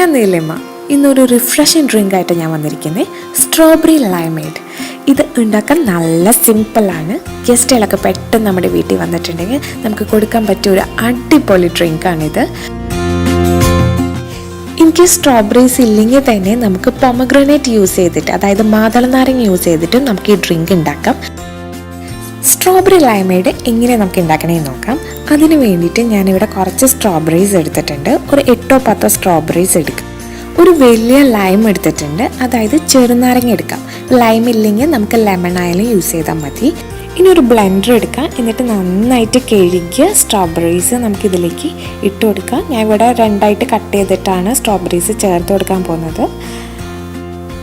ഞാൻ നീലിമ. ഇന്നൊരു refreshing drink ആയിട്ട് ഞാൻ വന്നിരിക്കുന്നത് സ്ട്രോബെറി ലൈമേഡ്. ഇത് ഉണ്ടാക്കാൻ നല്ല സിമ്പിളാണ്. ഗസ്റ്റുകളൊക്കെ പെട്ടെന്ന് നമ്മുടെ വീട്ടിൽ വന്നിട്ടുണ്ടെങ്കിൽ നമുക്ക് കൊടുക്കാൻ പറ്റിയ ഒരു അടിപൊളി ഡ്രിങ്കാണിത്. എനിക്ക് സ്ട്രോബെറീസ് ഇല്ലെങ്കിൽ തന്നെ നമുക്ക് പൊമഗ്രാനേറ്റ് യൂസ് ചെയ്തിട്ട്, അതായത് മാതളനാരങ്ങ യൂസ് ചെയ്തിട്ട് നമുക്ക് ഈ ഡ്രിങ്ക് ഉണ്ടാക്കാം. സ്ട്രോബെറി ലൈമേഡ് എങ്ങനെ നമുക്ക് ഉണ്ടാക്കണമെന്ന് നോക്കാം. അതിന് വേണ്ടിയിട്ട് ഞാനിവിടെ കുറച്ച് സ്ട്രോബെറീസ് എടുത്തിട്ടുണ്ട്. ഒരു 8-10 സ്ട്രോബെറീസ് എടുക്കാം. ഒരു വലിയ ലൈം എടുത്തിട്ടുണ്ട്, അതായത് ചെറുനാരങ്ങ എടുക്കാം. ലൈം ഇല്ലെങ്കിൽ നമുക്ക് ലെമൺ ആയാലും യൂസ് ചെയ്താൽ മതി. ഇനി ഒരു ബ്ലെൻഡർ എടുക്കാം. എന്നിട്ട് നന്നായിട്ട് കഴുകിയ സ്ട്രോബെറീസ് നമുക്കിതിലേക്ക് ഇട്ട് കൊടുക്കാം. ഞാൻ ഇവിടെ 2ആയിട്ട് കട്ട് ചെയ്തിട്ടാണ് സ്ട്രോബെറീസ് ചേർത്ത് കൊടുക്കാൻ പോകുന്നത്.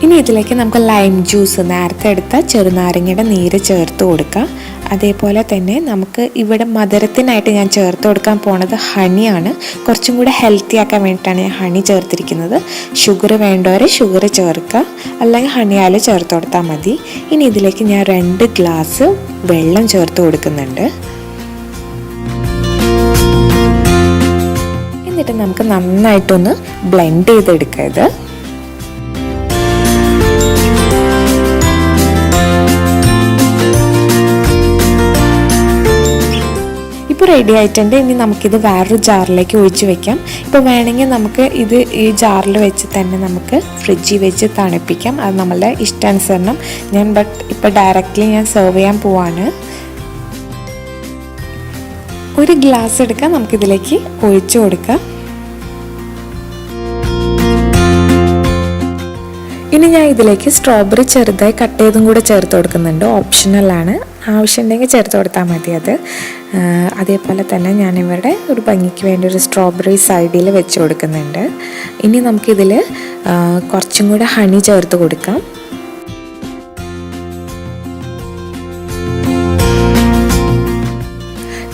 ഇനി ഇതിലേക്ക് നമുക്ക് ലൈം ജ്യൂസ്, നേരത്തെ എടുത്ത ചെറുനാരങ്ങയുടെ നീര് ചേർത്ത് കൊടുക്കാം. അതേപോലെ തന്നെ നമുക്ക് ഇവിടെ മധുരത്തിനായിട്ട് ഞാൻ ചേർത്ത് കൊടുക്കാൻ പോണത് ഹണിയാണ്. കുറച്ചും കൂടെ ഹെൽത്തി ആക്കാൻ വേണ്ടിയിട്ടാണ് ഞാൻ ഹണി ചേർത്തിരിക്കുന്നത്. ഷുഗർ വേണ്ടവർ ഷുഗർ ചേർക്കുക, അല്ലെങ്കിൽ ഹണിയാൽ ചേർത്ത് കൊടുത്താൽ മതി. ഇനി ഇതിലേക്ക് ഞാൻ 2 ഗ്ലാസ് വെള്ളം ചേർത്ത് കൊടുക്കുന്നുണ്ട്. എന്നിട്ട് നമുക്ക് നന്നായിട്ടൊന്ന് ബ്ലെൻഡ് ചെയ്തെടുക്കുക. ഇത് ഇപ്പോൾ റെഡി ആയിട്ടുണ്ട്. ഇനി നമുക്കിത് വേറൊരു ജാറിലേക്ക് ഒഴിച്ച് വെക്കാം. ഇപ്പോൾ വേണമെങ്കിൽ നമുക്ക് ഇത് ഈ ജാറിൽ വെച്ച് തന്നെ നമുക്ക് ഫ്രിഡ്ജിൽ വെച്ച് തണുപ്പിക്കാം. അത് നമ്മളുടെ ഇഷ്ടാനുസരണം. ഇപ്പോൾ ഡയറക്റ്റ്ലി ഞാൻ സെർവ് ചെയ്യാൻ പോവാണ്. ഒരു ഗ്ലാസ് എടുക്കാം, നമുക്കിതിലേക്ക് ഒഴിച്ചു കൊടുക്കാം. ഇനി ഞാൻ ഇതിലേക്ക് സ്ട്രോബെറി ചെറുതായി കട്ട് ചെയ്തും കൂടെ ചേർത്ത് കൊടുക്കുന്നുണ്ട്. ഓപ്ഷണലാണ്, ആവശ്യമുണ്ടെങ്കിൽ ചേർത്ത് കൊടുത്താൽ മതി. അതേപോലെ തന്നെ ഞാനിവിടെ ഒരു ഭംഗിക്ക് വേണ്ടി ഒരു സ്ട്രോബെറി സൈഡിൽ വെച്ച് കൊടുക്കുന്നുണ്ട്. ഇനി നമുക്കിതിൽ കുറച്ചും കൂടെ ഹണി ചേർത്ത് കൊടുക്കാം.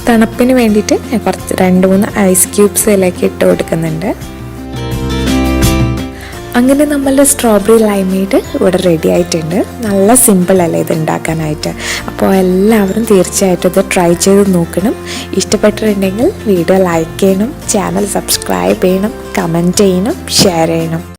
തണുപ്പിന് വേണ്ടിയിട്ട് ഞാൻ കുറച്ച് 2-3 ഐസ് ക്യൂബ്സ് ഇതിലേക്ക് ഇട്ട് കൊടുക്കുന്നുണ്ട്. അങ്ങനെ നമ്മളുടെ സ്ട്രോബെറി ലൈമേഡ് ഇവിടെ റെഡി ആയിട്ടുണ്ട്. നല്ല സിമ്പിളല്ലേ ഇത് ഉണ്ടാക്കാനായിട്ട്. അപ്പോൾ എല്ലാവരും തീർച്ചയായിട്ടും ഇത് ട്രൈ ചെയ്ത് നോക്കണം. ഇഷ്ടപ്പെട്ടിട്ടുണ്ടെങ്കിൽ വീഡിയോ ലൈക്ക് ചെയ്യണം, ചാനൽ സബ്സ്ക്രൈബ് ചെയ്യണം, കമൻറ്റ് ചെയ്യണം, ഷെയർ ചെയ്യണം.